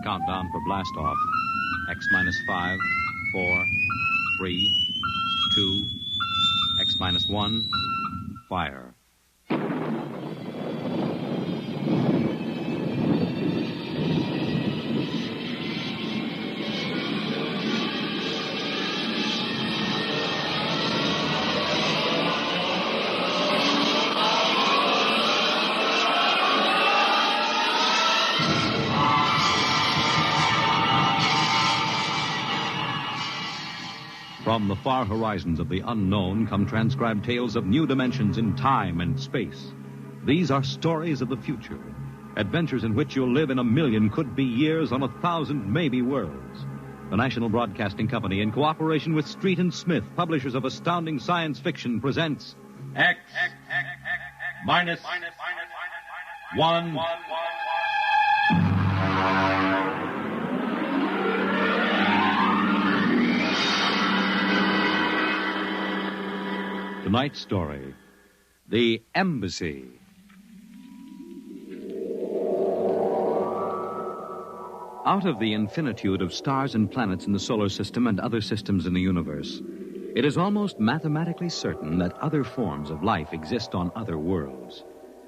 countdown for blast-off. X minus 5, 4, 3, 2, X minus 1, fire. From the far horizons of the unknown come transcribed tales of new dimensions in time and space. These are stories of the future, adventures in which you'll live in 1,000,000 could-be years on 1,000 maybe worlds. The National Broadcasting Company, in cooperation with Street and Smith, publishers of astounding science fiction, presents X minus 1. Tonight's story, The Embassy. Out of the infinitude of stars and planets in the solar system and other systems in the universe, it is almost mathematically certain that other forms of life exist on other worlds.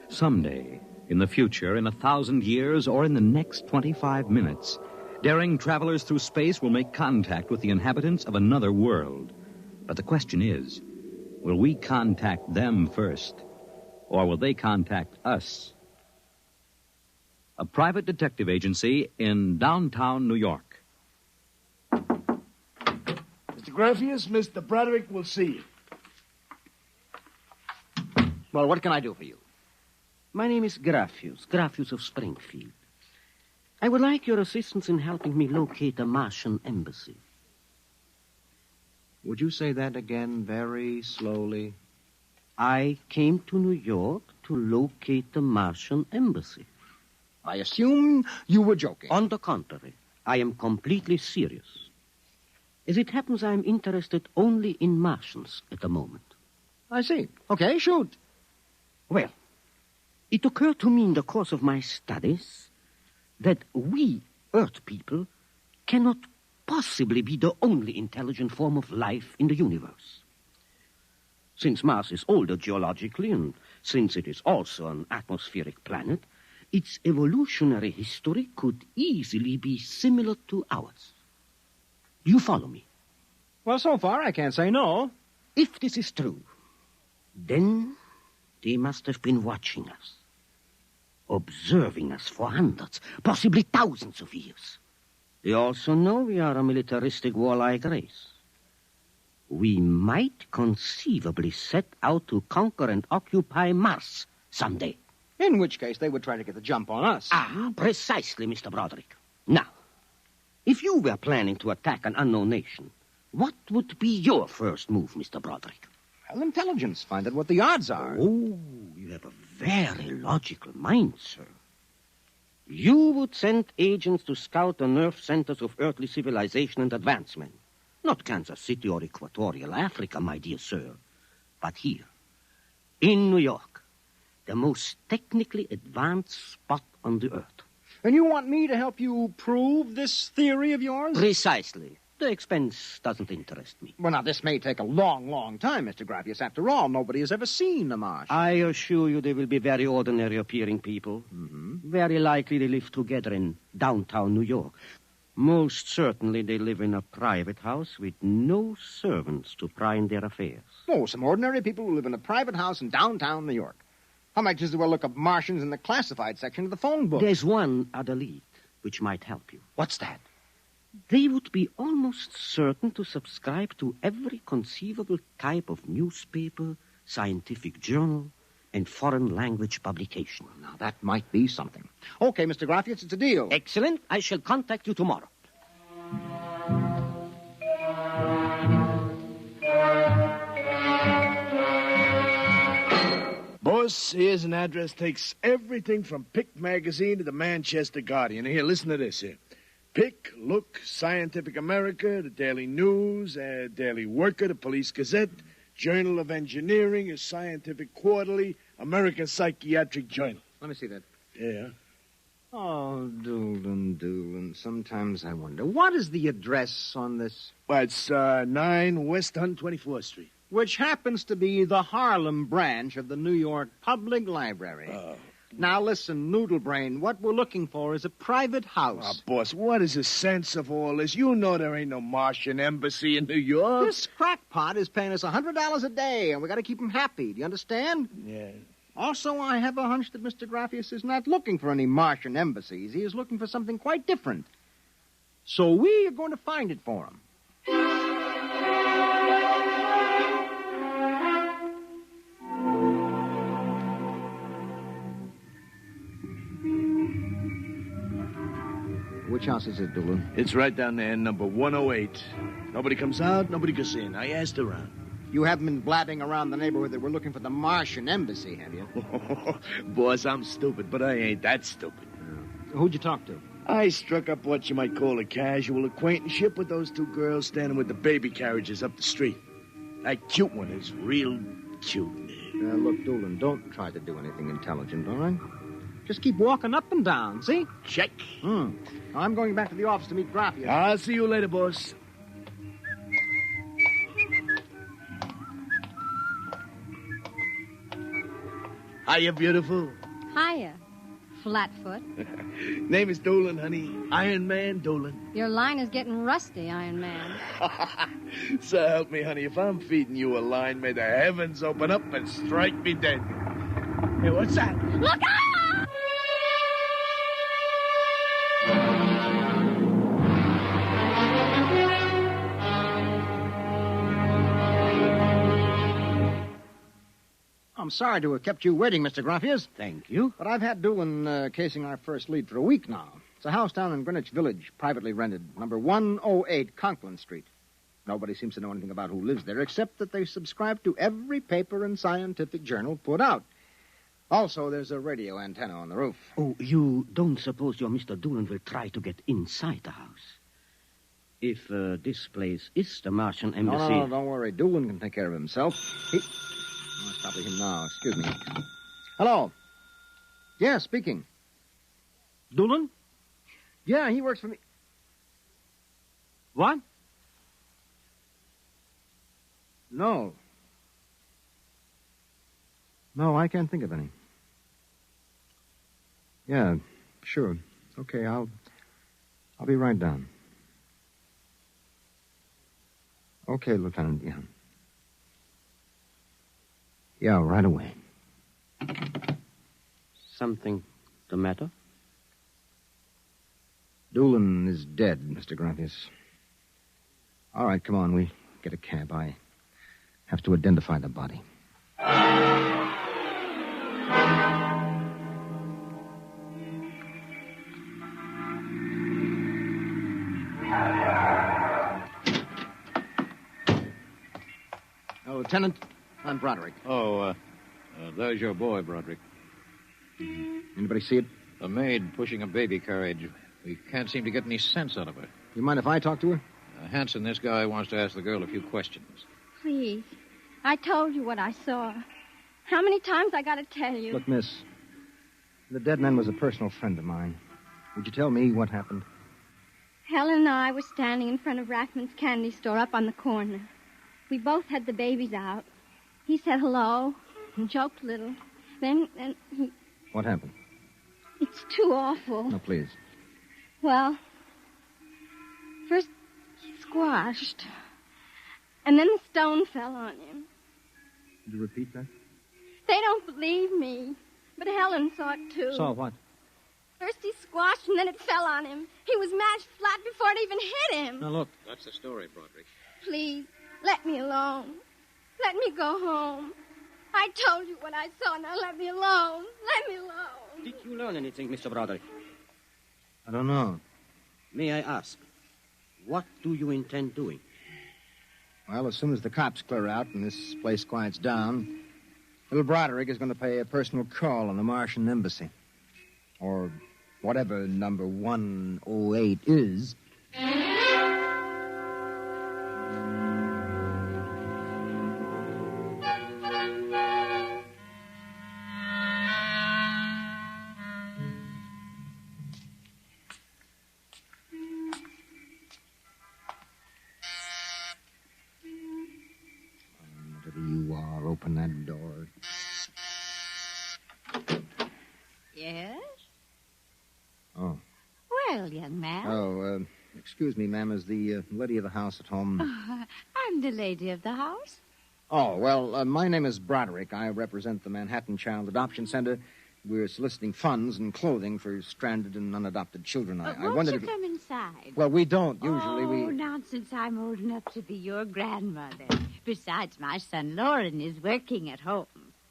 Someday, in the future, in 1,000 years, or in the next 25 minutes, daring travelers through space will make contact with the inhabitants of another world. But the question is, will we contact them first, or will they contact us? A private detective agency in downtown New York. Mr. Graffius, Mr. Broderick will see you. Well, what can I do for you? My name is Graffius of Springfield. I would like your assistance in helping me locate a Martian embassy. Would you say that again very slowly? I came to New York to locate the Martian embassy. I assume you were joking. On the contrary, I am completely serious. As it happens, I am interested only in Martians at the moment. I see. Okay, shoot. Well, it occurred to me in the course of my studies that we, Earth people, cannot possibly be the only intelligent form of life in the universe. Since Mars is older geologically, and since it is also an atmospheric planet, its evolutionary history could easily be similar to ours. Do you follow me? Well, so far, I can't say no. If this is true, then they must have been watching us, observing us for hundreds, possibly thousands of years. They also know we are a militaristic, warlike race. We might conceivably set out to conquer and occupy Mars someday. In which case, they would try to get the jump on us. Precisely, Mr. Broderick. Now, if you were planning to attack an unknown nation, what would be your first move, Mr. Broderick? Well, intelligence. Find out what the odds are. Oh, you have a very logical mind, sir. You would send agents to scout the nerve centers of earthly civilization and advancement. Not Kansas City or Equatorial Africa, my dear sir, but here, in New York, the most technically advanced spot on the earth. And you want me to help you prove this theory of yours? Precisely. The expense doesn't interest me. Well, now, this may take a long, long time, Mr. Graffius. After all, nobody has ever seen the Martian. I assure you they will be very ordinary-appearing people. Mm-hmm. Very likely they live together in downtown New York. Most certainly they live in a private house with no servants to pry in their affairs. Oh, some ordinary people who live in a private house in downtown New York. How much is there to look up Martians in the classified section of the phone book? There's one other lead which might help you. What's that? They would be almost certain to subscribe to every conceivable type of newspaper, scientific journal, and foreign language publication. Now, that might be something. Okay, Mr. Graffius, it's a deal. Excellent. I shall contact you tomorrow. Boss, here's an address. Takes everything from Pick magazine to the Manchester Guardian. Here, listen to this here. Pick, Look, Scientific America, the Daily News, Daily Worker, the Police Gazette, Journal of Engineering, a Scientific Quarterly, American Psychiatric Journal. Let me see that. Yeah. Oh, Doolin. Sometimes I wonder, what is the address on this? Well, it's 9 West 124th Street. Which happens to be the Harlem branch of the New York Public Library. Oh. Now, listen, Noodlebrain, what we're looking for is a private house. Oh, boss, what is the sense of all this? You know there ain't no Martian embassy in New York. This crackpot is paying us $100 a day, and we got to keep him happy. Do you understand? Yeah. Also, I have a hunch that Mr. Graffius is not looking for any Martian embassies. He is looking for something quite different. So we are going to find it for him. Which house is it, Doolin? It's right down there, number 108. Nobody comes out, nobody goes in. I asked around. You haven't been blabbing around the neighborhood that we're looking for the Martian embassy, have you? Boss, I'm stupid, but I ain't that stupid. Who'd you talk to? I struck up what you might call a casual acquaintanceship with those two girls standing with the baby carriages up the street. That cute one is real cute. Look, Doolin, don't try to do anything intelligent, all right? Just keep walking up and down, see? Check. I'm going back to the office to meet Graffius. I'll see you later, boss. Hiya, beautiful. Hiya, Flatfoot. Name is Doolin, honey. Iron Man Doolin. Your line is getting rusty, Iron Man. So help me, honey. If I'm feeding you a line, may the heavens open up and strike me dead. Hey, what's that? Look out! I'm sorry to have kept you waiting, Mr. Graffius. Thank you. But I've had Doolin casing our first lead for a week now. It's a house down in Greenwich Village, privately rented, number 108 Conklin Street. Nobody seems to know anything about who lives there, except that they subscribe to every paper and scientific journal put out. Also, there's a radio antenna on the roof. Oh, you don't suppose your Mr. Doolin will try to get inside the house? If this place is the Martian embassy... No, don't worry. Doolin can take care of himself. It's probably him now. Excuse me. Hello. Yeah, speaking. Doolin? Yeah, he works for me. What? No. No, I can't think of any. Yeah, sure. Okay, I'll be right down. Okay, Lieutenant, yeah. Yeah, right away. Something the matter? Doolin is dead, Mr. Graffius. All right, come on, we get a cab. I have to identify the body. Lieutenant, I'm Broderick. There's your boy, Broderick. Anybody see it? A maid pushing a baby carriage. We can't seem to get any sense out of her. You mind if I talk to her? Hanson, this guy wants to ask the girl a few questions. Please. I told you what I saw. How many times I got to tell you? Look, miss, the dead man was a personal friend of mine. Would you tell me what happened? Helen and I were standing in front of Rackman's candy store up on the corner. We both had the babies out. He said hello and joked a little. Then he... What happened? It's too awful. No, please. Well, first he squashed. And then the stone fell on him. Could you repeat that? They don't believe me. But Helen saw it, too. Saw what? First he squashed, and then it fell on him. He was mashed flat before it even hit him. Now, look. That's the story, Broderick. Please, let me alone. Let me go home. I told you what I saw. Now let me alone. Let me alone. Did you learn anything, Mr. Broderick? I don't know. May I ask, what do you intend doing? Well, as soon as the cops clear out and this place quiets down, little Broderick is going to pay a personal call on the Martian embassy. Or whatever number 108 is. front door. Yes? Oh. Well, young man. Oh, excuse me, ma'am. Is the lady of the house at home? I'm the lady of the house. Oh, well, my name is Broderick. I represent the Manhattan Child Adoption Center. We're soliciting funds and clothing for stranded and unadopted children. I Won't wondered you if... come inside? Well, we don't. Usually Oh, nonsense. I'm old enough to be your grandmother. Besides, my son Lauren is working at home.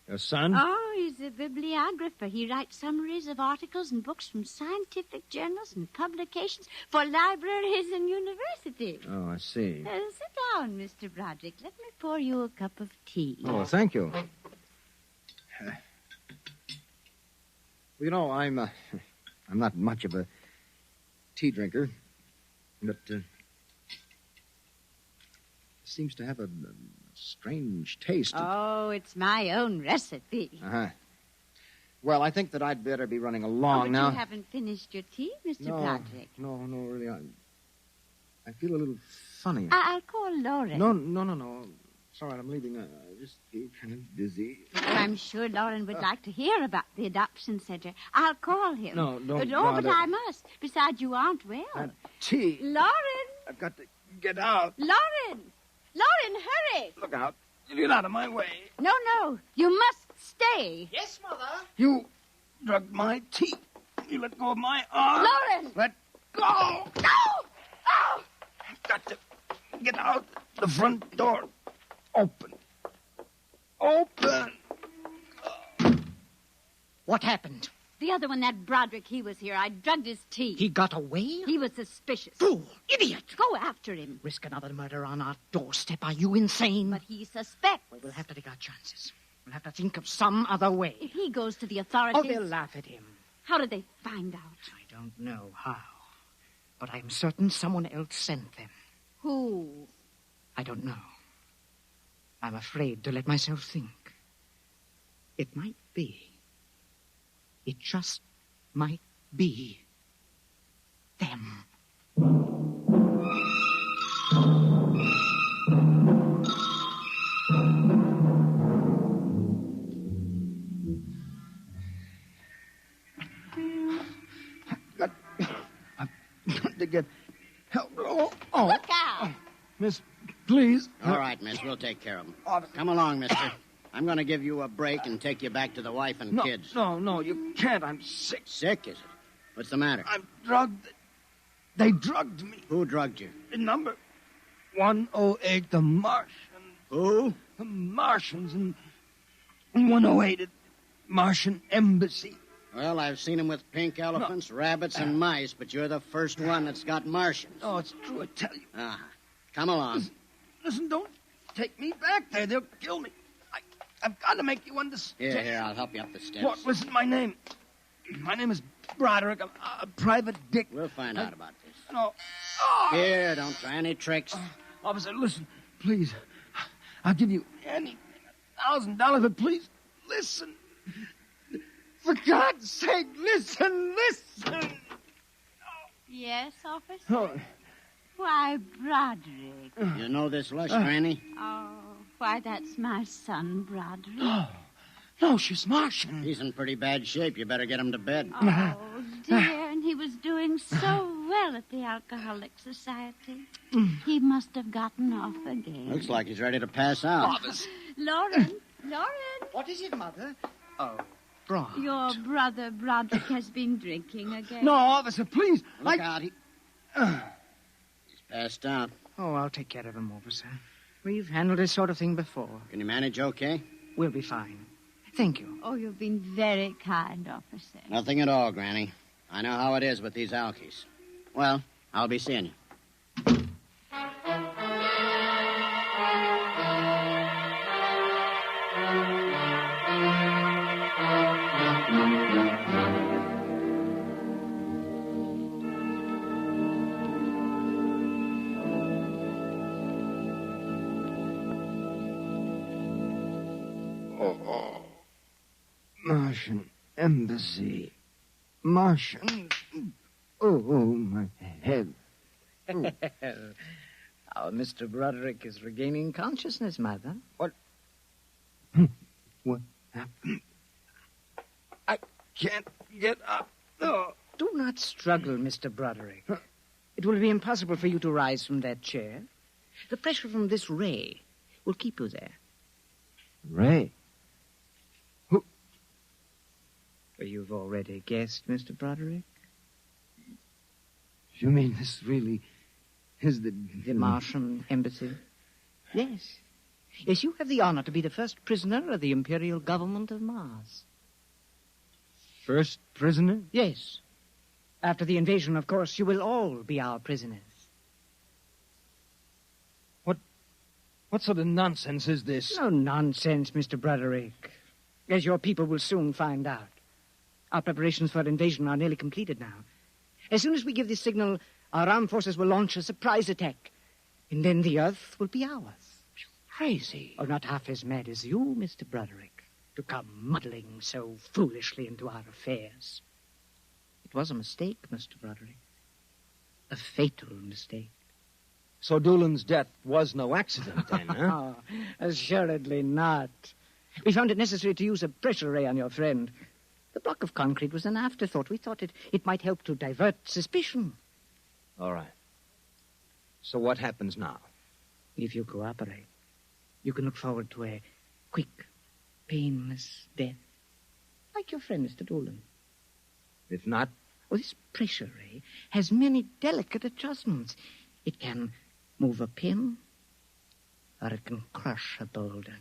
Your son? Oh, he's a bibliographer. He writes summaries of articles and books from scientific journals and publications for libraries and universities. Oh, I see. Sit down, Mr. Broderick. Let me pour you a cup of tea. Oh, thank you. Well, you know, I'm not much of a tea drinker, but seems to have a strange taste. Oh, it's my own recipe. Uh-huh. Well, I think that I'd better be running along but now. You haven't finished your tea, Mr. Broderick. No, really. I feel a little funny. I'll call Lauren. No. It's all right, I'm leaving. I just feel kind of dizzy. Well, I'm sure Lauren would like to hear about the adoption center. I'll call him. No, don't No, bother. but I must. Besides, you aren't well. Tea. Lauren! I've got to get out. Lauren! Lauren, hurry! Look out. Get out of my way. No, you must stay. Yes, Mother. You drugged my tea. You let go of my arm. Lauren! Let go. No! Oh! I've got to get out. The front door. Open. What happened? The other one, that Broderick, he was here. I drugged his tea. He got away? He was suspicious. Fool! Idiot! Go after him. Risk another murder on our doorstep. Are you insane? But he suspects. Well, we'll have to take our chances. We'll have to think of some other way. If he goes to the authorities... Oh, they'll laugh at him. How did they find out? I don't know how. But I'm certain someone else sent them. Who? I don't know. I'm afraid to let myself think. It might be. It just might be them. I've got to get help. Oh. Look out! Miss, please. All right, miss. We'll take care of him. Come along, mister. I'm going to give you a break and take you back to the wife and kids. No, you can't. I'm sick. Sick, is it? What's the matter? I'm drugged. They drugged me. Who drugged you? The number 108, the Martians. Who? The Martians in 108 at Martian Embassy. Well, I've seen them with pink elephants, rabbits, and mice, but you're the first one that's got Martians. Oh, it's true, I tell you. Come along. Listen, don't take me back there. They'll kill me. I've got to make you understand. Here, I'll help you up the steps. What? Listen, my name. My name is Broderick. I'm a private dick. We'll find out about this. No. Here, don't try any tricks. Officer, listen, please. I'll give you anything, $1,000, but please, listen. For God's sake, listen. Yes, officer? Oh. Why, Broderick. You know this lush, Granny? Oh, why, that's my son, Broderick. No, she's Martian. He's in pretty bad shape. You better get him to bed. Oh, dear, and he was doing so well at the Alcoholic Society. He must have gotten off again. Looks like he's ready to pass out. Lauren! What is it, Mother? Oh, Brod. Your brother Broderick has been drinking again. No, officer, please. Look out. He's passed out. Oh, I'll take care of him, officer. We've handled this sort of thing before. Can you manage okay? We'll be fine. Thank you. Oh, you've been very kind, officer. Nothing at all, Granny. I know how it is with these alkies. Well, I'll be seeing you. Martian Embassy. Martian. Oh, my head. Our Mr. Broderick is regaining consciousness, Mother. What? What happened? I can't get up. Oh. Do not struggle, Mr. Broderick. It will be impossible for you to rise from that chair. The pressure from this ray will keep you there. Ray? Who? You've already guessed, Mr. Broderick. You mean this really is the Martian embassy? Yes. Yes, you have the honor to be the first prisoner of the Imperial Government of Mars. First prisoner? Yes. After the invasion, of course, you will all be our prisoners. What sort of nonsense is this? No nonsense, Mr. Broderick. As your people will soon find out. Our preparations for invasion are nearly completed now. As soon as we give the signal, our armed forces will launch a surprise attack. And then the Earth will be ours. Crazy. Oh, not half as mad as you, Mr. Broderick, to come muddling so foolishly into our affairs. It was a mistake, Mr. Broderick. A fatal mistake. So Doolan's death was no accident, then, huh? Oh, assuredly not. We found it necessary to use a pressure ray on your friend. The block of concrete was an afterthought. We thought it might help to divert suspicion. All right. So what happens now? If you cooperate, you can look forward to a quick, painless death. Like your friend, Mr. Doolan. If not? Well, this pressure ray has many delicate adjustments. It can move a pin, or it can crush a boulder.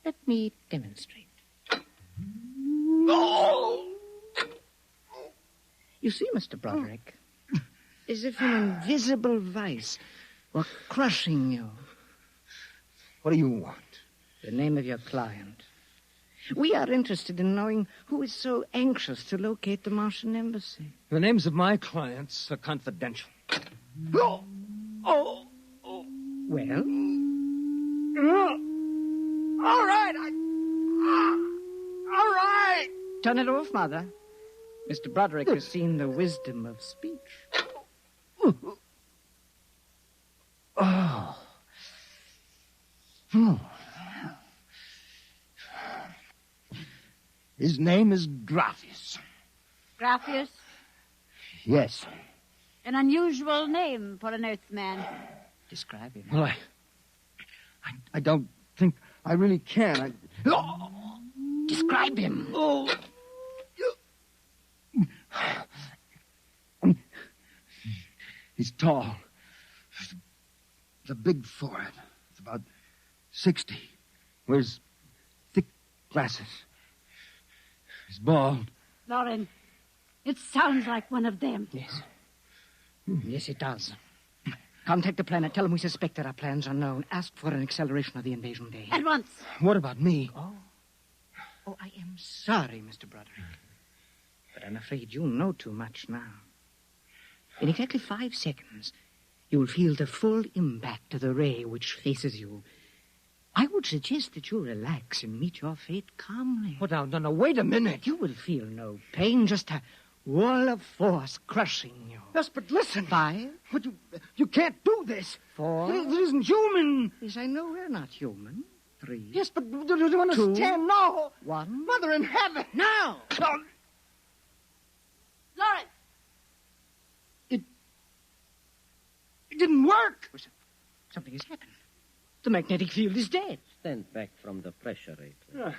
Let me demonstrate. Oh! You see, Mr. Broderick, as if an invisible vice were crushing you. What do you want? The name of your client. We are interested in knowing who is so anxious to locate the Martian embassy. The names of my clients are confidential. Oh! Oh! Well? All right, all right! Turn it off, Mother. Mr. Broderick has seen the wisdom of speech. Oh. His name is Graphius. Graphius? Yes. An unusual name for an Earthman. Describe him. Well, I don't think I really can. Describe him. Oh. He's tall. The big forehead. It's about 60. Wears thick glasses. He's bald. Lauren, it sounds like one of them. Yes. Yes, it does. Contact the planet. Tell them we suspect that our plans are known. Ask for an acceleration of the invasion day. At once. What about me? Oh, I am sorry, Mr. Broderick. But I'm afraid you know too much now. In exactly 5 seconds, you will feel the full impact of the ray which faces you. I would suggest that you relax and meet your fate calmly. Oh, no, wait a minute. You will feel no pain, just a wall of force crushing you. Yes, but listen. 5. But you can't do this. 4. It isn't human. Yes, I know we're not human. 3. Yes, but do you understand? 2. No. 1. Mother in heaven. Now. No. Lauren! It didn't work. Something has happened. The magnetic field is dead. Stand back from the pressure rate.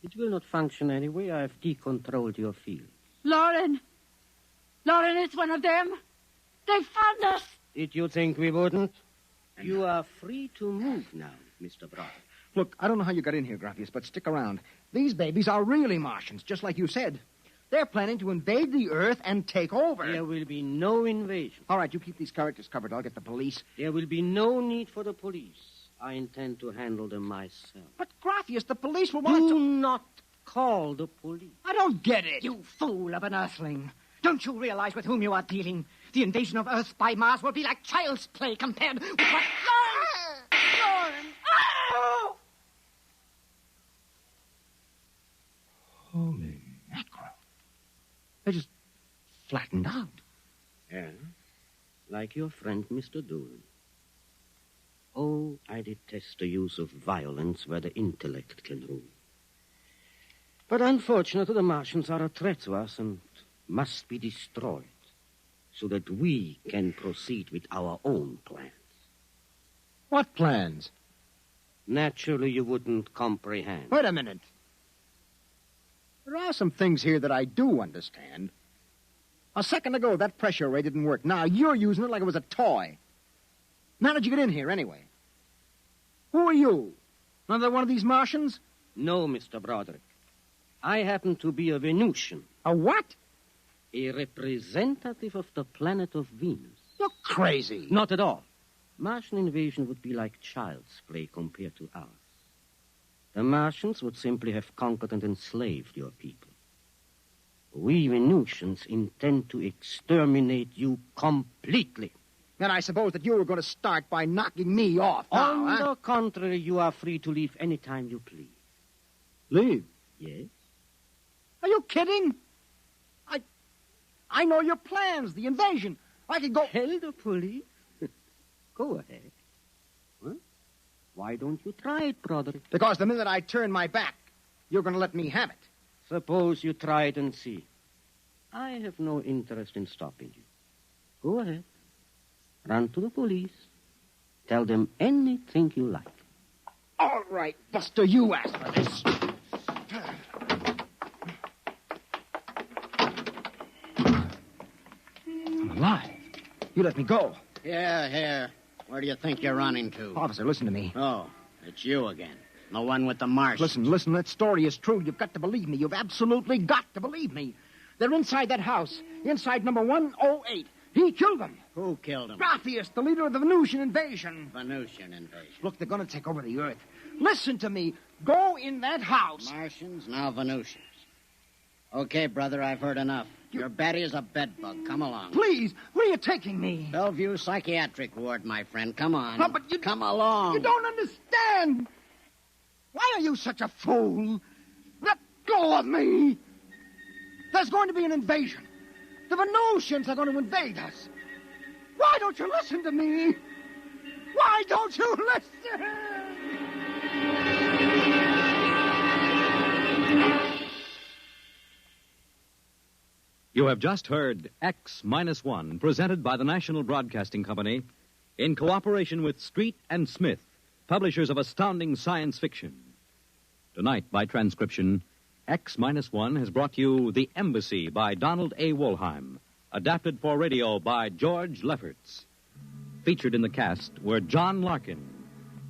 It will not function anyway. I have decontrolled your field. Lauren! Lauren, it's one of them. They found us. Did you think we wouldn't? You are free to move now, Mr. Brown. Look, I don't know how you got in here, Graphius, but stick around. These babies are really Martians, just like you said. They're planning to invade the Earth and take over. There will be no invasion. All right, you keep these characters covered. I'll get the police. There will be no need for the police. I intend to handle them myself. But, Graphius, the police will want Do to... not call the police. I don't get it. You fool of an Earthling. Don't you realize with whom you are dealing? The invasion of Earth by Mars will be like child's play compared with what... Lauren! Oh! Holy mackerel. They just flattened out. Yeah, like your friend, Mr. Doolin. Oh, I detest the use of violence where the intellect can rule. But unfortunately, the Martians are a threat to us and must be destroyed so that we can proceed with our own plans. What plans? Naturally, you wouldn't comprehend. Wait a minute. There are some things here that I do understand. A second ago, that pressure ray didn't work. Now you're using it like it was a toy. How did you get in here, anyway? Who are you? Another one of these Martians? No, Mr. Broderick. I happen to be a Venusian. A what? A representative of the planet of Venus. You're crazy. Not at all. Martian invasion would be like child's play compared to ours. The Martians would simply have conquered and enslaved your people. We Venusians intend to exterminate you completely. Then I suppose that you were going to start by knocking me off now, On the contrary, you are free to leave any time you please. Leave? Yes? Are you kidding? I know your plans, the invasion. I could go... Tell the police? Go ahead. Huh? Why don't you try it, Broderick? Because the minute I turn my back, you're going to let me have it. Suppose you try it and see. I have no interest in stopping you. Go ahead. Run to the police. Tell them anything you like. All right, Buster, you asked for this. I'm alive. You let me go. Here. Where do you think you're running to? Officer, listen to me. Oh, it's you again. The one with the Martians. Listen, that story is true. You've got to believe me. You've absolutely got to believe me. They're inside that house, inside number 108. He killed them. Who killed him? Graphius, the leader of the Venusian invasion. Venusian invasion. Look, they're going to take over the Earth. Listen to me. Go in that house. Martians, now Venusians. Okay, brother, I've heard enough. Your Betty is a bedbug. Come along. Please, where are you taking me? Bellevue Psychiatric Ward, my friend. Come on. No, but you... Come along. You don't understand. Why are you such a fool? Let go of me. There's going to be an invasion. The Venusians are going to invade us. Why don't you listen to me? Why don't you listen? You have just heard X-1, presented by the National Broadcasting Company in cooperation with Street and Smith, publishers of astounding science fiction. Tonight, by transcription, X-1 has brought you The Embassy by Donald A. Wollheim, adapted for radio by George Lefferts. Featured in the cast were John Larkin,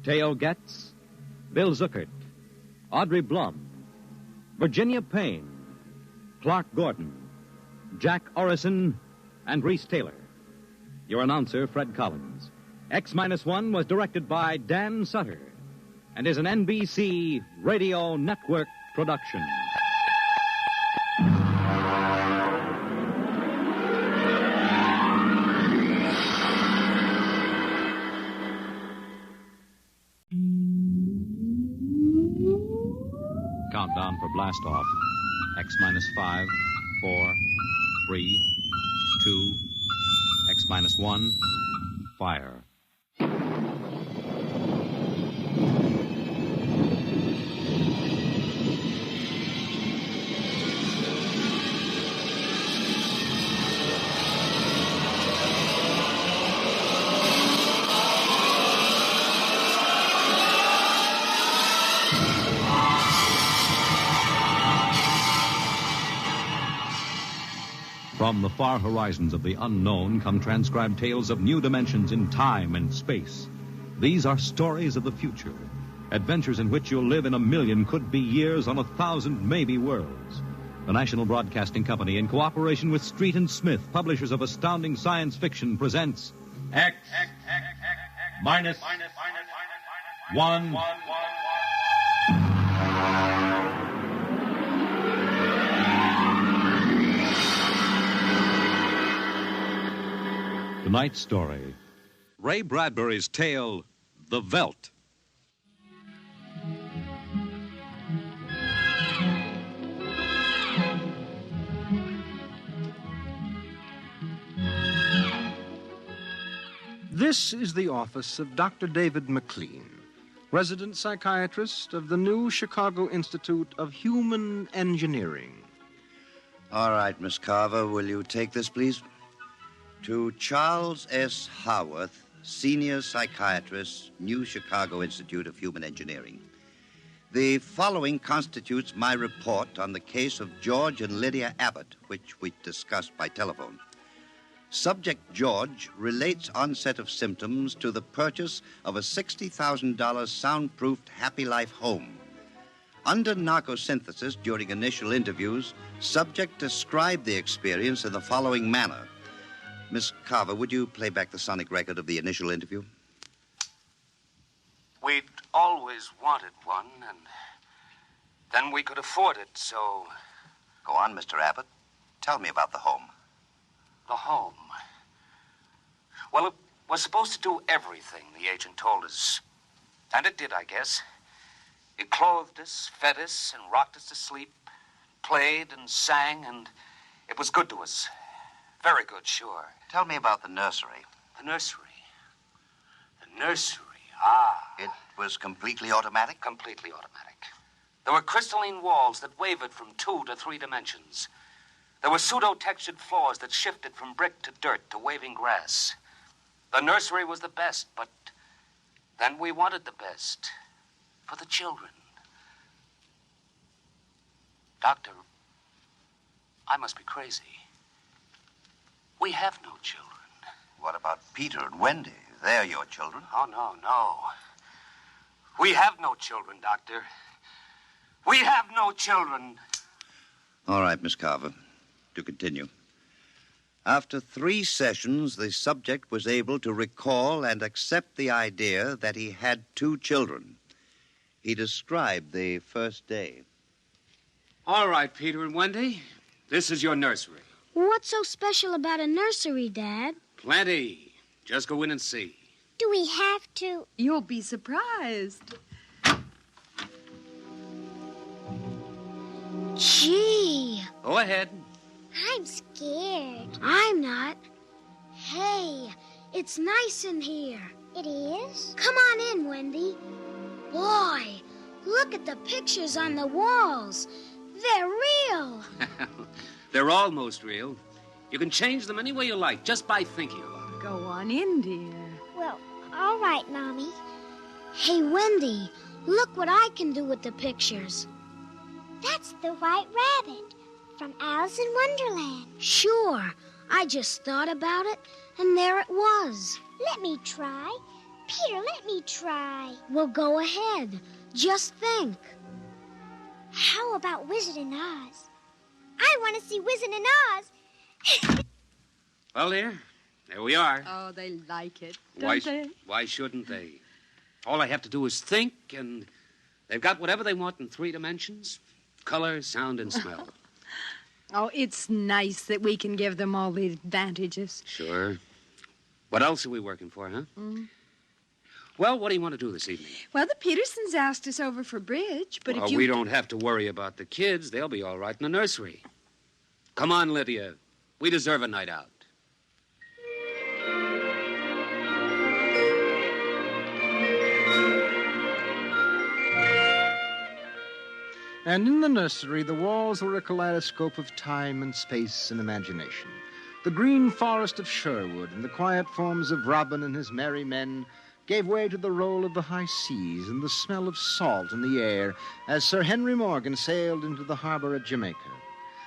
Theo Getz, Bill Zuckert, Audrey Blum, Virginia Payne, Clark Gordon, Jack Orison, and Reese Taylor. Your announcer, Fred Collins. X-1 was directed by Dan Sutter and is an NBC Radio Network production. Countdown for blast off. X-5, 4, 3, 2, X-1, fire. From the far horizons of the unknown come transcribed tales of new dimensions in time and space. These are stories of the future, adventures in which you'll live in 1,000,000 could-be years on 1,000 maybe worlds. The National Broadcasting Company, in cooperation with Street and Smith, publishers of astounding science fiction, presents X-1. Tonight's story, Ray Bradbury's tale, The Veldt. This This is the office of Dr. David McLean, resident psychiatrist of the new Chicago Institute of Human Engineering. All right, Miss Carver, will you take this, please? To Charles S. Haworth, senior psychiatrist, New Chicago Institute of Human Engineering. The following constitutes my report on the case of George and Lydia Abbott, which we discussed by telephone. Subject George relates onset of symptoms to the purchase of a $60,000 soundproofed Happy Life home. Under narcosynthesis during initial interviews, subject described the experience in the following manner. Miss Carver, would you play back the sonic record of the initial interview? We'd always wanted one, and then we could afford it, so... Go on, Mr. Abbott. Tell me about the home. The home. Well, it was supposed to do everything, the agent told us. And it did, I guess. It clothed us, fed us, and rocked us to sleep, played and sang, and it was good to us. Very good, sure. Tell me about the nursery. The nursery. The nursery, It was completely automatic? Completely automatic. There were crystalline walls that wavered from 2 to 3 dimensions. There were pseudo-textured floors that shifted from brick to dirt to waving grass. The nursery was the best, but then we wanted the best for the children. Doctor, I must be crazy. We have no children. What about Peter and Wendy? They're your children. Oh, no. We have no children, Doctor. We have no children. All right, Miss Carver. To continue. After 3 sessions, the subject was able to recall and accept the idea that he had 2 children. He described the first day. All right, Peter and Wendy. This is your nursery. What's so special about a nursery, Dad? Plenty. Just go in and see. Do we have to? You'll be surprised. Gee. Go ahead. I'm scared. I'm not. Hey, it's nice in here. It is? Come on in, Wendy. Boy, look at the pictures on the walls. They're real. They're almost real. You can change them any way you like, just by thinking about it. Go on in, dear. Well, all right, Mommy. Hey, Wendy, look what I can do with the pictures. That's the White Rabbit from Alice in Wonderland. Sure. I just thought about it, and there it was. Let me try. Peter, let me try. Well, go ahead. Just think. How about Wizard in Oz? I want to see Wizard in Oz. Well, dear, there we are. Oh, they like it, don't they? Why shouldn't they? All I have to do is think, and they've got whatever they want in 3 dimensions. Color, sound, and smell. Oh, it's nice that we can give them all the advantages. Sure. What else are we working for, huh? Well, what do you want to do this evening? Well, the Petersons asked us over for bridge, but if you... we don't have to worry about the kids. They'll be all right in the nursery. Come on, Lydia. We deserve a night out. And in the nursery, the walls were a kaleidoscope of time and space and imagination. The green forest of Sherwood and the quiet forms of Robin and his merry men gave way to the roll of the high seas and the smell of salt in the air as Sir Henry Morgan sailed into the harbor at Jamaica.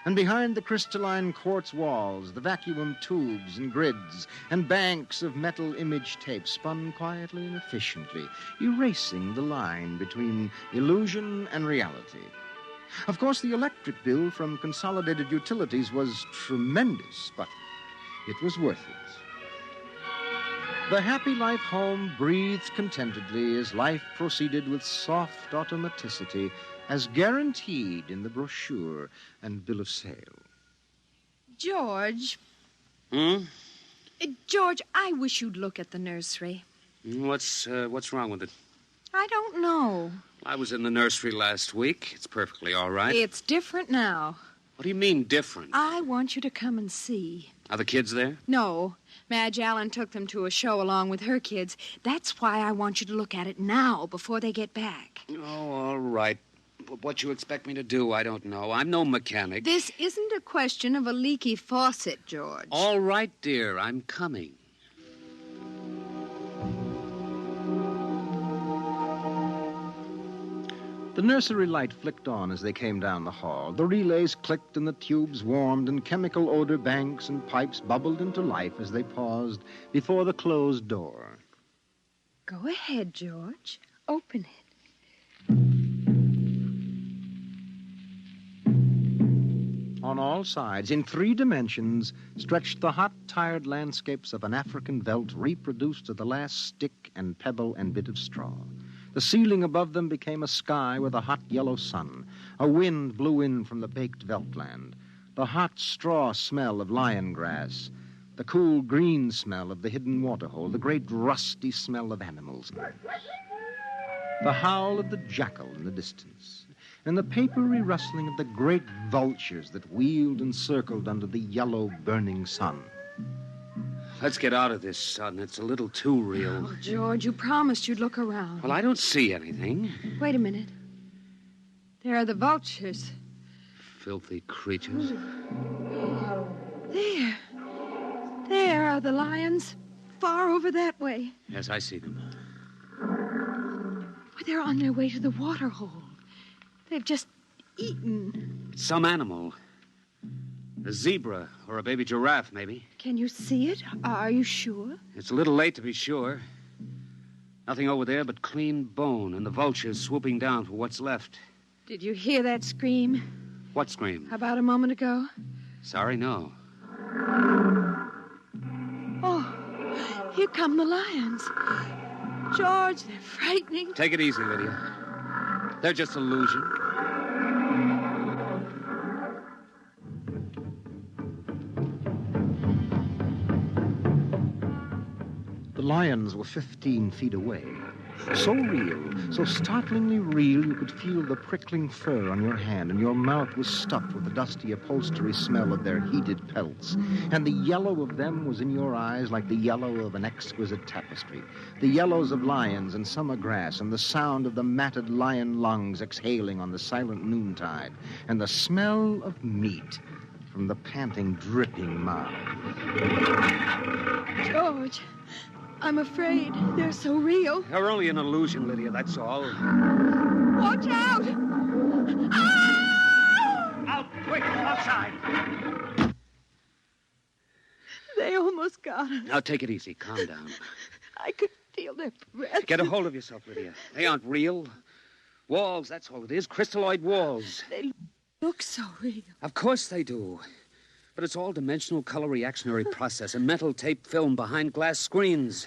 And behind the crystalline quartz walls, the vacuum tubes and grids and banks of metal image tape spun quietly and efficiently, erasing the line between illusion and reality. Of course, the electric bill from Consolidated Utilities was tremendous, but it was worth it. The Happy Life home breathed contentedly as life proceeded with soft automaticity as guaranteed in the brochure and bill of sale. George. George, I wish you'd look at the nursery. What's wrong with it? I don't know. I was in the nursery last week. It's perfectly all right. It's different now. What do you mean, different? I want you to come and see. Are the kids there? No. Madge Allen took them to a show along with her kids. That's why I want you to look at it now, before they get back. Oh, all right. What you expect me to do, I don't know. I'm no mechanic. This isn't a question of a leaky faucet, George. All right, dear. I'm coming. The nursery light flicked on as they came down the hall. The relays clicked and the tubes warmed and chemical odor banks and pipes bubbled into life as they paused before the closed door. Go ahead, George. Open it. On all sides, in 3 dimensions, stretched the hot, tired landscapes of an African veldt reproduced to the last stick and pebble and bit of straw. The ceiling above them became a sky with a hot yellow sun. A wind blew in from the baked veldtland. The hot straw smell of lion grass. The cool green smell of the hidden waterhole. The great rusty smell of animals. The howl of the jackal in the distance. And the papery rustling of the great vultures that wheeled and circled under the yellow burning sun. Let's get out of this sun. It's a little too real. Oh, George, you promised you'd look around. Well, I don't see anything. Wait a minute. There are the vultures. Filthy creatures. There. There are the lions. Far over that way. Yes, I see them. Well, they're on their way to the waterhole. They've just eaten. It's some animal. A zebra or a baby giraffe, maybe. Can you see it? Are you sure? It's a little late to be sure. Nothing over there but clean bone and the vultures swooping down for what's left. Did you hear that scream? What scream? About a moment ago. Sorry, no. Oh, here come the lions. George, they're frightening. Take it easy, Lydia. They're just illusion. The lions were 15 feet away. So real, so startlingly real, you could feel the prickling fur on your hand, and your mouth was stuffed with the dusty upholstery smell of their heated pelts. And the yellow of them was in your eyes like the yellow of an exquisite tapestry. The yellows of lions and summer grass, and the sound of the matted lion lungs exhaling on the silent noontide, and the smell of meat from the panting, dripping mouth. George, I'm afraid they're so real. They're only an illusion, Lydia, that's all. Watch out! Ah! Out, quick, outside! They almost got us. Now, take it easy, calm down. I could feel their breath. Get a hold of yourself, Lydia. They aren't real. Walls, that's all it is, crystalloid walls. They look so real. Of course they do. But it's all dimensional color reactionary process, a metal tape film behind glass screens.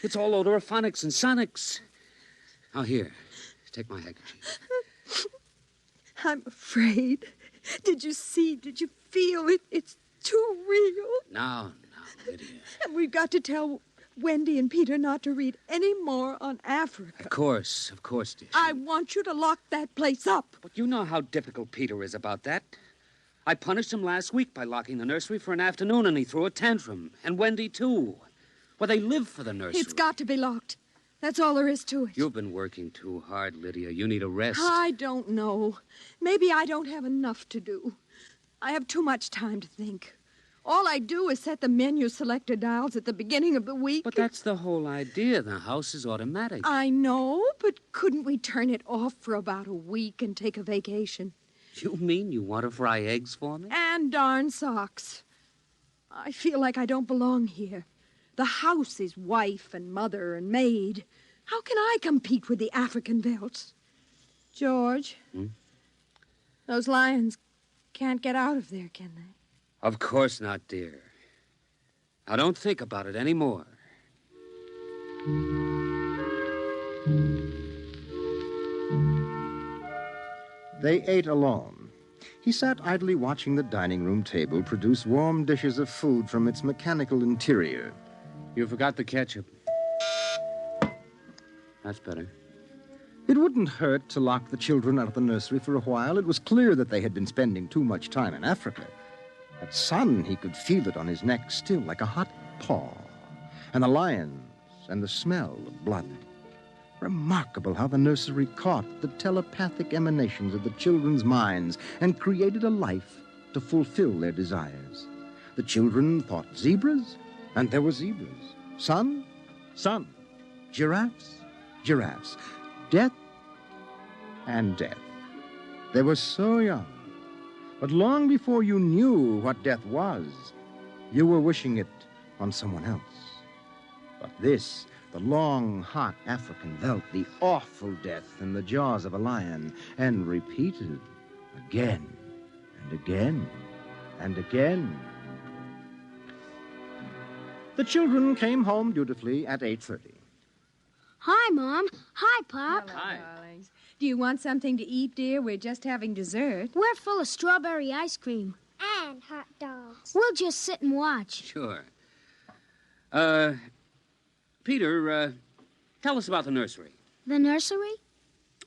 It's all odorophonics and sonics. Now, here, take my handkerchief. I'm afraid. Did you see? Did you feel it? It's too real. Now, Lydia. And we've got to tell Wendy and Peter not to read any more on Africa. Of course, dear. I want you to lock that place up. But you know how difficult Peter is about that. I punished him last week by locking the nursery for an afternoon, and he threw a tantrum. And Wendy, too. Well, they live for the nursery. It's got to be locked. That's all there is to it. You've been working too hard, Lydia. You need a rest. I don't know. Maybe I don't have enough to do. I have too much time to think. All I do is set the menu selector dials at the beginning of the week. But that's the whole idea. The house is automatic. I know, but couldn't we turn it off for about a week and take a vacation? You mean you want to fry eggs for me? And darn socks. I feel like I don't belong here. The house is wife and mother and maid. How can I compete with the African Veldts? George, those lions can't get out of there, can they? Of course not, dear. Now, don't think about it anymore. They ate alone. He sat idly watching the dining room table produce warm dishes of food from its mechanical interior. You forgot the ketchup. That's better. It wouldn't hurt to lock the children out of the nursery for a while. It was clear that they had been spending too much time in Africa. At sun, he could feel it on his neck still, like a hot paw. And the lions and the smell of blood. Remarkable how the nursery caught the telepathic emanations of the children's minds and created a life to fulfill their desires. The children thought zebras, and there were zebras. Sun, sun. Giraffes, giraffes. Death and death. They were so young. But long before you knew what death was, you were wishing it on someone else. But this, the long, hot African veldt, the awful death in the jaws of a lion, and repeated again and again and again. The children came home dutifully at 8:30. Hi, Mom. Hi, Pop. Hello, darlings. Do you want something to eat, dear? We're just having dessert. We're full of strawberry ice cream. And hot dogs. We'll just sit and watch. Sure. Peter, tell us about the nursery. The nursery?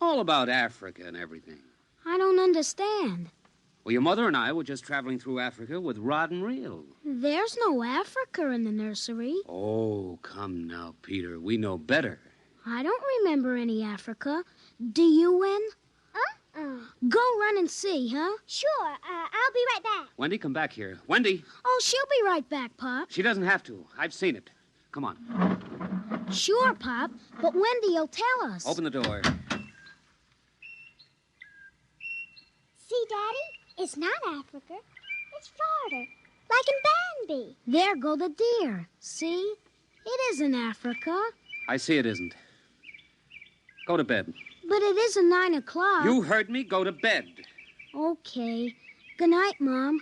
All about Africa and everything. I don't understand. Well, your mother and I were just traveling through Africa with rod and reel. There's no Africa in the nursery. Oh, come now, Peter. We know better. I don't remember any Africa. Do you, Wen? Go run and see, huh? Sure. I'll be right back. Wendy, come back here. Wendy! Oh, she'll be right back, Pop. She doesn't have to. I've seen it. Come on. Sure, Pop, but Wendy'll tell us. Open the door. See, Daddy? It's not Africa. It's Florida. Like in Bambi. There go the deer. See? It isn't Africa. I see it isn't. Go to bed. But it isn't 9 o'clock. You heard me. Go to bed. Okay. Good night, Mom.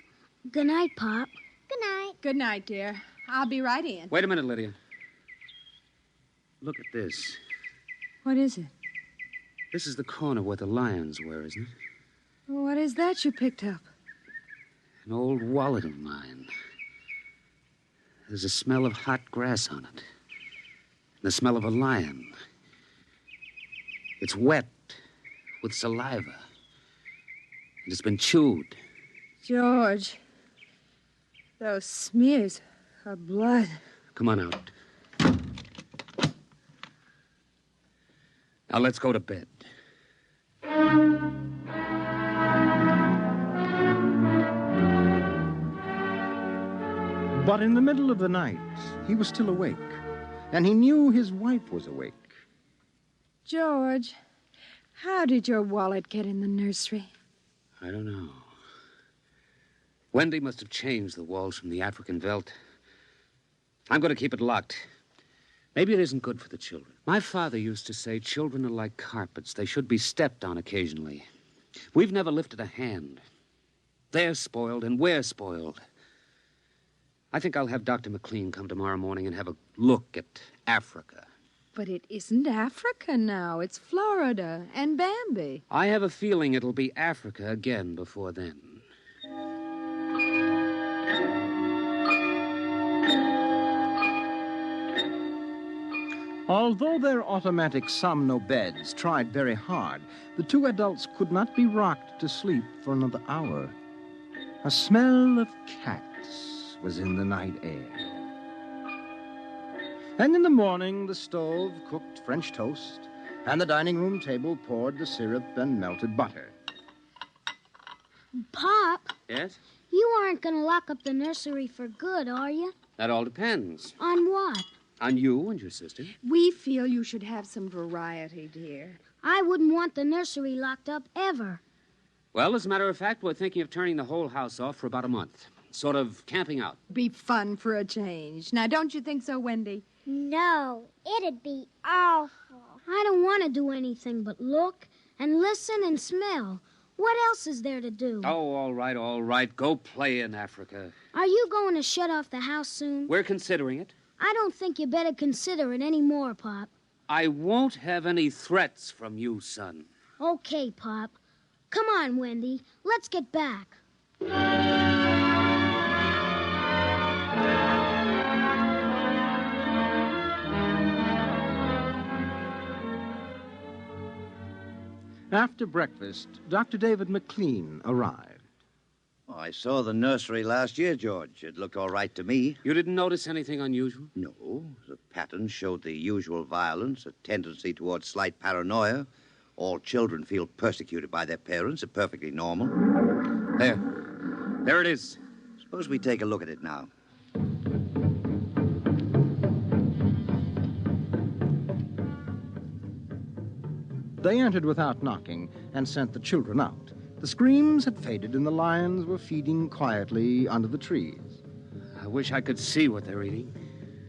Good night, Pop. Good night. Good night, dear. I'll be right in. Wait a minute, Lydia. Look at this. What is it? This is the corner where the lions were, isn't it? What is that you picked up? An old wallet of mine. There's a smell of hot grass on it. The smell of a lion. It's wet with saliva. And it's been chewed. George, those smears of blood. Come on out. Now let's go to bed. But in the middle of the night, he was still awake, and he knew his wife was awake. George, how did your wallet get in the nursery? I don't know. Wendy must have changed the walls from the African veldt. I'm going to keep it locked. Maybe it isn't good for the children. My father used to say children are like carpets. They should be stepped on occasionally. We've never lifted a hand. They're spoiled and we're spoiled. I think I'll have Dr. McLean come tomorrow morning and have a look at Africa. But it isn't Africa now. It's Florida and Bambi. I have a feeling it'll be Africa again before then. Although their automatic Somno-beds tried very hard, the two adults could not be rocked to sleep for another hour. A smell of cats was in the night air. And in the morning, the stove cooked French toast, and the dining room table poured the syrup and melted butter. Pop, Yes? you aren't going to lock up the nursery for good, are you? That all depends. On what? On you and your sister. We feel you should have some variety, dear. I wouldn't want the nursery locked up ever. Well, as a matter of fact, we're thinking of turning the whole house off for about a month. Sort of camping out. Be fun for a change. Now, don't you think so, Wendy? No, it'd be awful. I don't want to do anything but look and listen and smell. What else is there to do? Oh, all right, all right. Go play in Africa. Are you going to shut off the house soon? We're considering it. I don't think you better consider it any more, Pop. I won't have any threats from you, son. Okay, Pop. Come on, Wendy. Let's get back. After breakfast, Dr. David McLean arrived. Oh, I saw the nursery last year, George. It looked all right to me. You didn't notice anything unusual? No. The pattern showed the usual violence, a tendency towards slight paranoia. All children feel persecuted by their parents. It's perfectly normal. There it is. Suppose we take a look at it now. They entered without knocking and sent the children out. The screams had faded and the lions were feeding quietly under the trees. I wish I could see what they're eating.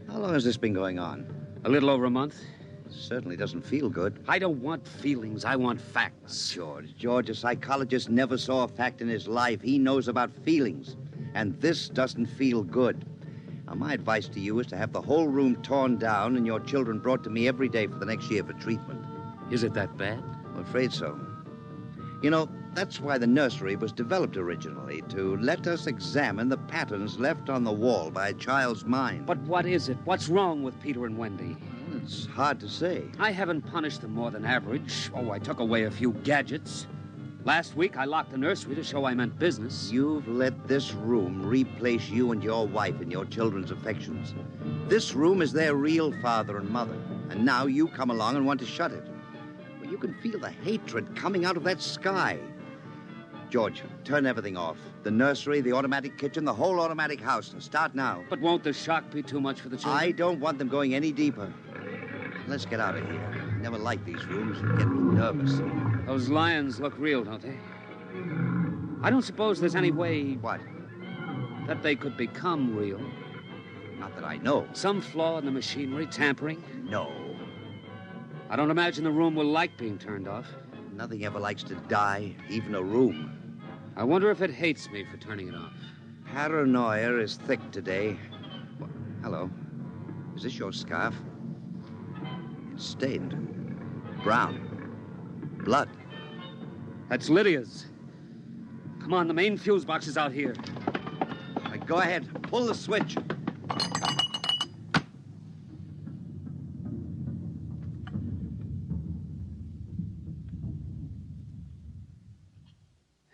How long has this been going on? A little over a month. Certainly doesn't feel good. I don't want feelings. I want facts. George, a psychologist never saw a fact in his life. He knows about feelings. And this doesn't feel good. Now, my advice to you is to have the whole room torn down and your children brought to me every day for the next year for treatment. Is it that bad? I'm afraid so. You know, that's why the nursery was developed originally, to let us examine the patterns left on the wall by a child's mind. But what is it? What's wrong with Peter and Wendy? Well, it's hard to say. I haven't punished them more than average. Oh, I took away a few gadgets. Last week, I locked the nursery to show I meant business. You've let this room replace you and your wife in your children's affections. This room is their real father and mother. And now you come along and want to shut it. Well, you can feel the hatred coming out of that sky. George, turn everything off. The nursery, the automatic kitchen, the whole automatic house. Start now. But won't the shock be too much for the children? I don't want them going any deeper. Let's get out of here. I never like these rooms. They get me nervous. Those lions look real, don't they? I don't suppose there's any way... What? That they could become real. Not that I know. Some flaw in the machinery, tampering? No. I don't imagine the room will like being turned off. Nothing ever likes to die, even a room. I wonder if it hates me for turning it off. Paranoia is thick today. Well, hello. Is this your scarf? It's stained. Brown. Blood. That's Lydia's. Come on, the main fuse box is out here. All right, go ahead. Pull the switch.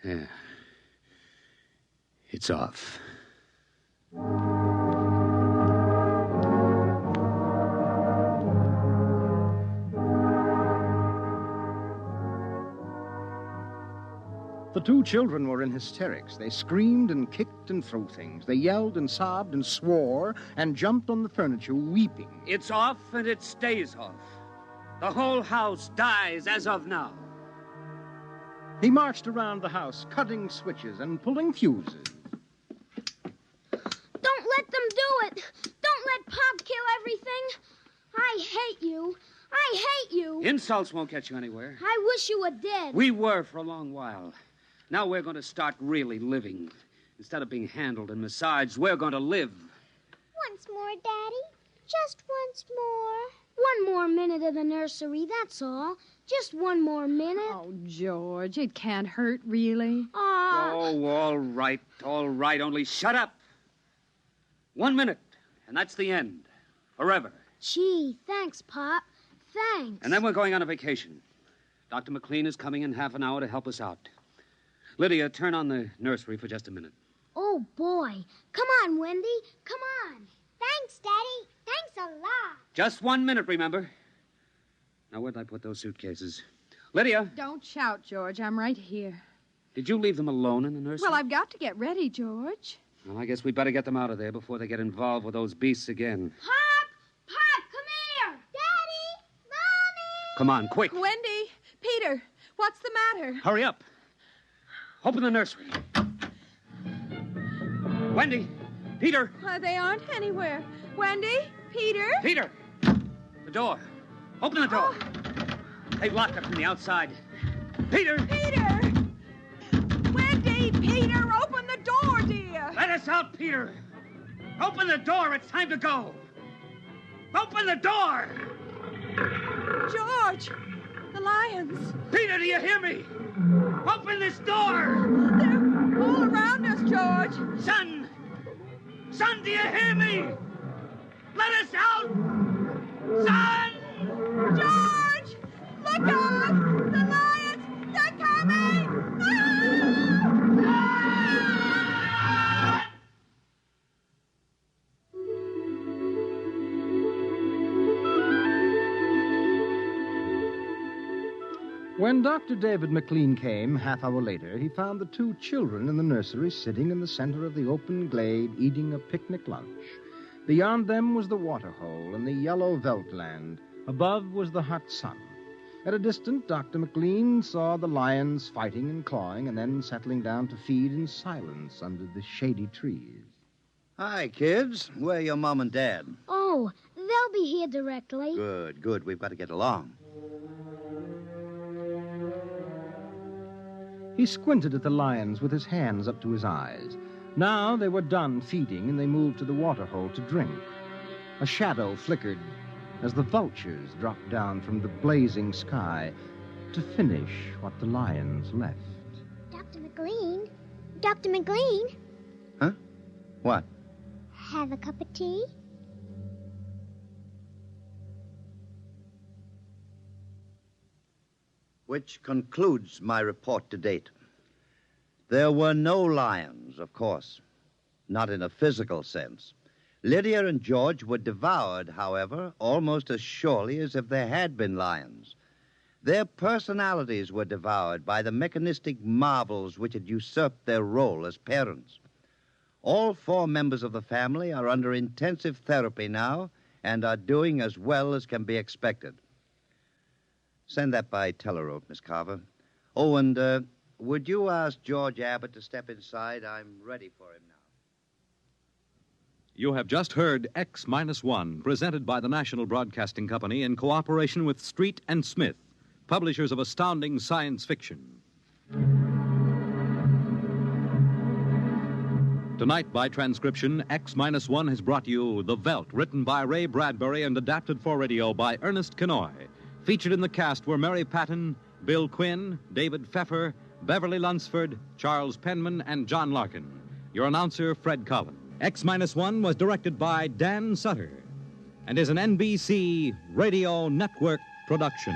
Yeah. It's off. The two children were in hysterics. They screamed and kicked and threw things. They yelled and sobbed and swore and jumped on the furniture, weeping. It's off and it stays off. The whole house dies as of now. He marched around the house, cutting switches and pulling fuses. Don't let them do it. Don't let Pop kill everything. I hate you. I hate you. Insults won't get you anywhere. I wish you were dead. We were for a long while. Now we're going to start really living. Instead of being handled and massaged, we're going to live. Once more, Daddy. Just once more. One more minute of the nursery, that's all. Just one more minute. Oh, George, it can't hurt, really. Oh, all right, only shut up. 1 minute, and that's the end. Forever. Gee, thanks, Pop. Thanks. And then we're going on a vacation. Dr. McLean is coming in half an hour to help us out. Lydia, turn on the nursery for just a minute. Oh, boy. Come on, Wendy. Come on. Thanks, Daddy. Thanks a lot. Just 1 minute, remember? Now, where'd I put those suitcases? Lydia! Don't shout, George. I'm right here. Did you leave them alone in the nursery? Well, I've got to get ready, George. Well, I guess we'd better get them out of there before they get involved with those beasts again. Pop! Pop, come here! Daddy! Mommy! Come on, quick. Wendy! Peter! What's the matter? Hurry up. Open the nursery. Wendy! Peter! They aren't anywhere. Wendy? Peter? Peter! The door. Open the door. They've locked it from the outside. Peter! Peter! Wendy! Peter! Open the door, dear! Let us out, Peter! Open the door. It's time to go. Open the door! George! The lions! Peter, do you hear me? Open this door! They're all around us, George! Son! Son, do you hear me? Let us out! Son! George! Look out! The lions! When Dr. David McLean came, half-hour later, he found the 2 children in the nursery sitting in the center of the open glade eating a picnic lunch. Beyond them was the waterhole and the yellow Veldt land. Above was the hot sun. At a distance, Dr. McLean saw the lions fighting and clawing and then settling down to feed in silence under the shady trees. Hi, kids. Where are your mom and dad? Oh, they'll be here directly. Good. We've got to get along. He squinted at the lions with his hands up to his eyes. Now they were done feeding, and they moved to the waterhole to drink. A shadow flickered as the vultures dropped down from the blazing sky to finish what the lions left. Dr. McLean? Dr. McLean? Huh? What? Have a cup of tea? Which concludes my report to date. There were no lions, of course. Not in a physical sense. Lydia and George were devoured, however, almost as surely as if there had been lions. Their personalities were devoured by the mechanistic marvels which had usurped their role as parents. All 4 members of the family are under intensive therapy now and are doing as well as can be expected. Send that by telerope, Miss Carver. Oh, and would you ask George Abbott to step inside? I'm ready for him now. You have just heard X-1, presented by the National Broadcasting Company in cooperation with Street and Smith, publishers of astounding science fiction. Tonight, by transcription, X-1 has brought you The Veldt, written by Ray Bradbury and adapted for radio by Ernest Kenoy. Featured in the cast were Mary Patton, Bill Quinn, David Pfeffer, Beverly Lunsford, Charles Penman, and John Larkin. Your announcer, Fred Collins. X-1 was directed by Dan Sutter and is an NBC Radio Network production.